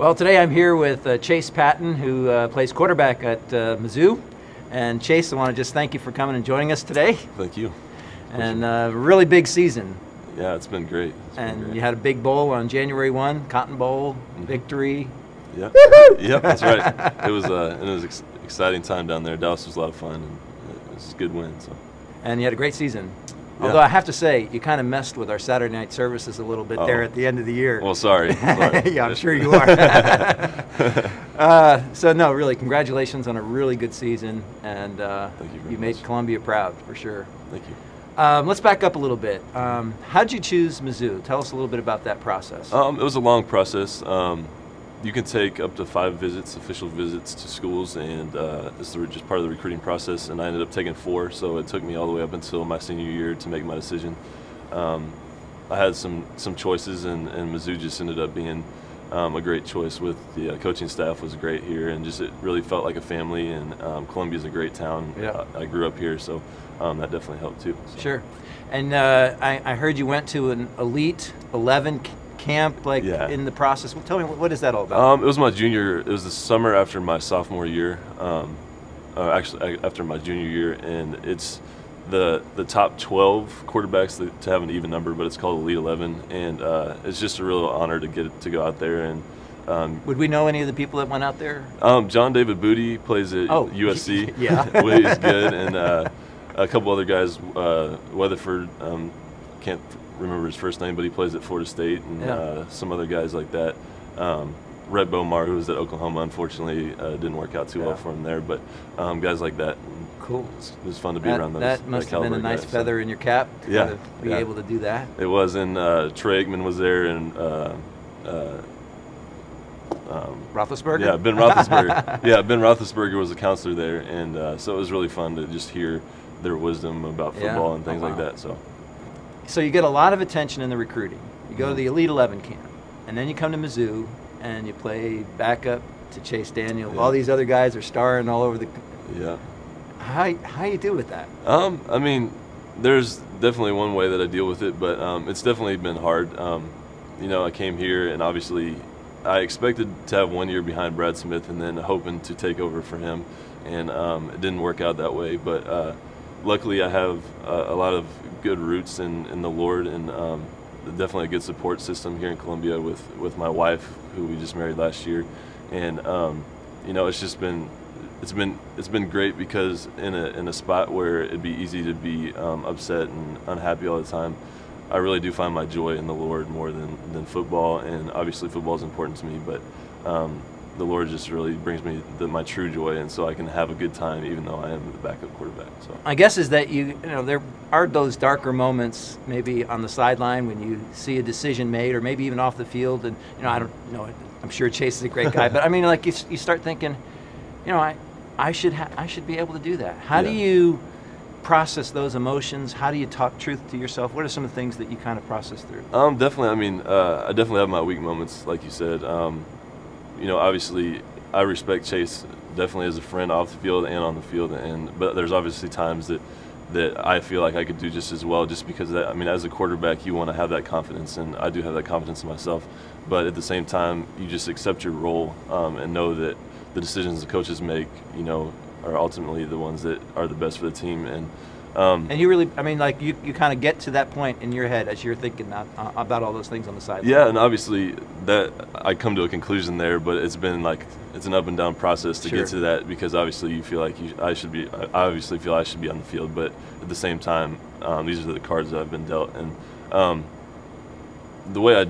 Well, today I'm here with Chase Patton, who plays quarterback at Mizzou. And Chase, I want to just thank you for coming and joining us today. Thank you. And really big season. Yeah, it's been great. You had a big bowl on January 1, Cotton Bowl, victory. Yep. Yep, that's right. It was an exciting time down there. Dallas was a lot of fun, and it was a good win. So. And you had a great season. Yeah. Although I have to say, you kind of messed with our Saturday night services a little bit there at the end of the year. Well, sorry. Yeah, I'm sure you are. So no, really, congratulations on a really good season, and Thank you very made much. Columbia proud for sure. Thank you. Let's back up a little bit. How did you choose Mizzou? Tell us a little bit about that process. It was a long process. You can take up to 5 visits, official visits to schools, and it's just part of the recruiting process, and I ended up taking 4, so it took me all the way up until my senior year to make my decision. I had some choices, and Mizzou just ended up being a great choice. With the coaching staff was great here, and just it really felt like a family, and Columbia's a great town. Yeah. I grew up here, so that definitely helped too. So. Sure. And I heard you went to an Elite 11 camp, in the process. Well, tell me, what is that all about? It was my junior. It was the summer after my sophomore year. Actually, after my junior year, and it's the top 12 quarterbacks to have an even number, but it's called Elite 11, and it's just a real honor to get to go out there. And would we know any of the people that went out there? John David Booty plays at USC. Yeah, he's good, and a couple other guys. Weatherford, can't remember his first name, but he plays at Florida State, and some other guys like that. Rhett Bomar, who was at Oklahoma, unfortunately didn't work out too well for him there, but guys like that. Cool. It was fun to be around those. That must have been a nice feather in your cap to be able to do that. It was, and Trey Aikman was there, and Roethlisberger? Yeah, Ben Roethlisberger. Yeah, Ben Roethlisberger was a counselor there, and so it was really fun to just hear their wisdom about football and things like that. So you get a lot of attention in the recruiting. You go to the Elite 11 camp, and then you come to Mizzou, and you play backup to Chase Daniel. All these other guys are starring all over the. Yeah. How you do with that? I mean, there's definitely one way that I deal with it, but it's definitely been hard. I came here, and obviously, I expected to have 1 year behind Brad Smith, and then hoping to take over for him, and it didn't work out that way. But luckily, I have a lot of good roots in the Lord, and definitely a good support system here in Columbia with my wife, who we just married last year, and it's been great, because in a spot where it'd be easy to be upset and unhappy all the time, I really do find my joy in the Lord more than football, and obviously football is important to me, but the Lord just really brings me my true joy, and so I can have a good time even though I am the backup quarterback. So I guess is that there are those darker moments maybe on the sideline when you see a decision made, or maybe even off the field, and I don't know, I'm sure Chase is a great guy, but I mean, like, you start thinking, I should be able to do that. How do you process those emotions? How do you talk truth to yourself? What are some of the things that you kind of process through? Definitely. I mean, I definitely have my weak moments, like you said. Obviously, I respect Chase definitely as a friend off the field and on the field, but there's obviously times that I feel like I could do just as well, just because as a quarterback, you want to have that confidence, and I do have that confidence in myself. But at the same time, you just accept your role and know that the decisions the coaches make, are ultimately the ones that are the best for the team. And you really, you kind of get to that point in your head as you're thinking about all those things on the sideline. Yeah, and obviously that I come to a conclusion there, but it's been it's an up and down process to get to that, because obviously you feel like I obviously feel I should be on the field, but at the same time, these are the cards that I've been dealt, and the way I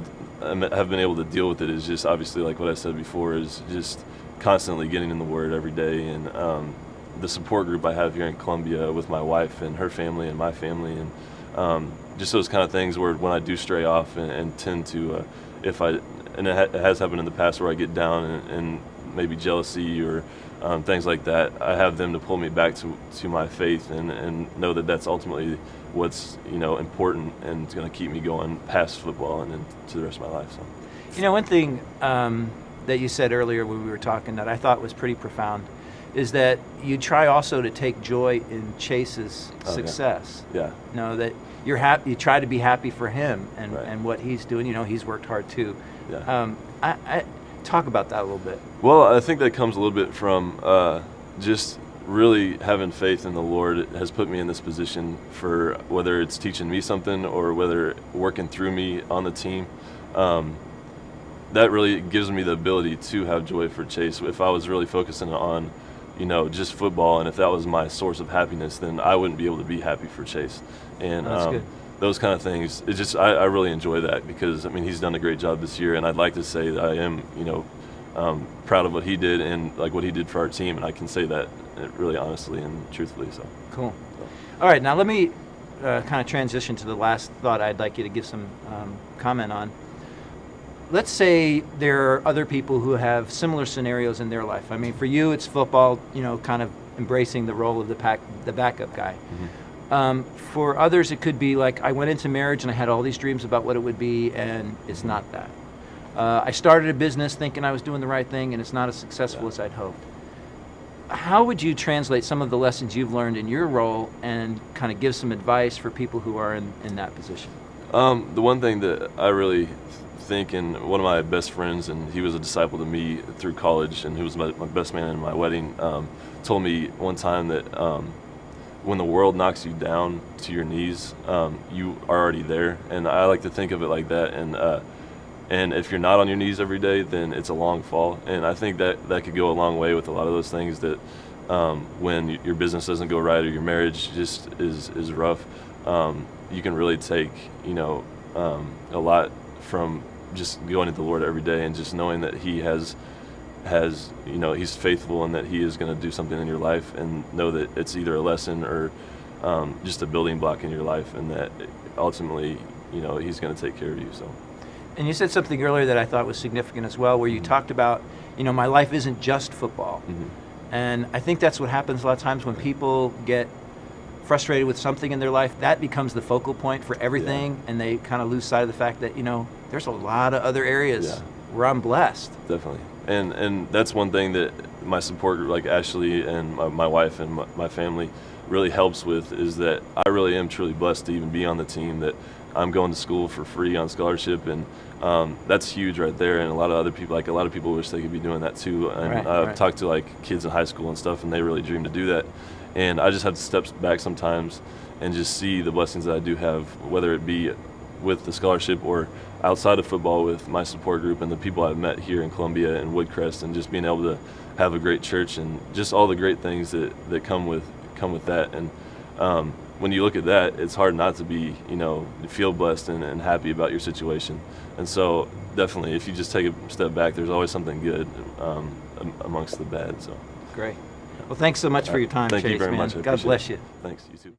have been able to deal with it is just obviously, like what I said before, is just constantly getting in the Word every day, and the support group I have here in Columbia with my wife and her family and my family, and just those kind of things where when I do stray off and tend to, it has happened in the past where I get down and maybe jealousy or things like that, I have them to pull me back to my faith and know that that's ultimately what's important, and it's going to keep me going past football and into the rest of my life. So, one thing that you said earlier when we were talking that I thought was pretty profound is that you try also to take joy in Chase's success. Yeah. That you're happy. You try to be happy for him and what he's doing. He's worked hard too. Yeah. Talk about that a little bit. Well, I think that comes a little bit from just really having faith in the Lord has put me in this position for whether it's teaching me something or whether working through me on the team. That really gives me the ability to have joy for Chase. If I was really focusing on, just football, and if that was my source of happiness, then I wouldn't be able to be happy for Chase. And those kind of things, it just I really enjoy that because, he's done a great job this year, and I'd like to say that I am, proud of what he did and like what he did for our team, and I can say that really honestly and truthfully. So cool. All right, now let me kind of transition to the last thought I'd like you to give some comment on. Let's say there are other people who have similar scenarios in their life. For you, it's football, kind of embracing the role of the backup guy. Mm-hmm. For others, it could be like, I went into marriage and I had all these dreams about what it would be, and it's not that. I started a business thinking I was doing the right thing, and it's not as successful as I'd hoped. How would you translate some of the lessons you've learned in your role and kind of give some advice for people who are in that position? The one thing that I really think, and one of my best friends, and he was a disciple to me through college, and he was my best man in my wedding, told me one time that when the world knocks you down to your knees, you are already there. And I like to think of it like that. And if you're not on your knees every day, then it's a long fall. And I think that could go a long way with a lot of those things that when your business doesn't go right or your marriage just is rough, you can really take, a lot from just going to the Lord every day and just knowing that He has He's faithful and that He is going to do something in your life, and know that it's either a lesson or just a building block in your life, and that ultimately, He's going to take care of you. So. And you said something earlier that I thought was significant as well, where you talked about, my life isn't just football. Mm-hmm. And I think that's what happens a lot of times when people get frustrated with something in their life. That becomes the focal point for everything, and they kind of lose sight of the fact that, there's a lot of other areas where I'm blessed. Definitely. And that's one thing that my support group, like Ashley and my wife and my family, really helps with, is that I really am truly blessed to even be on the team, that I'm going to school for free on scholarship, and that's huge right there. And a lot of people wish they could be doing that too. And I've talked to kids in high school and stuff, and they really dream to do that. And I just have to step back sometimes and just see the blessings that I do have, whether it be with the scholarship or outside of football with my support group and the people I've met here in Columbia and Woodcrest, and just being able to have a great church and just all the great things that come with that. And when you look at that, it's hard not to be, feel blessed and happy about your situation. And so definitely, if you just take a step back, there's always something good amongst the bad. So great. Well, thanks so much for your time, Chase. Thank you very much. God bless you. Thanks. You too.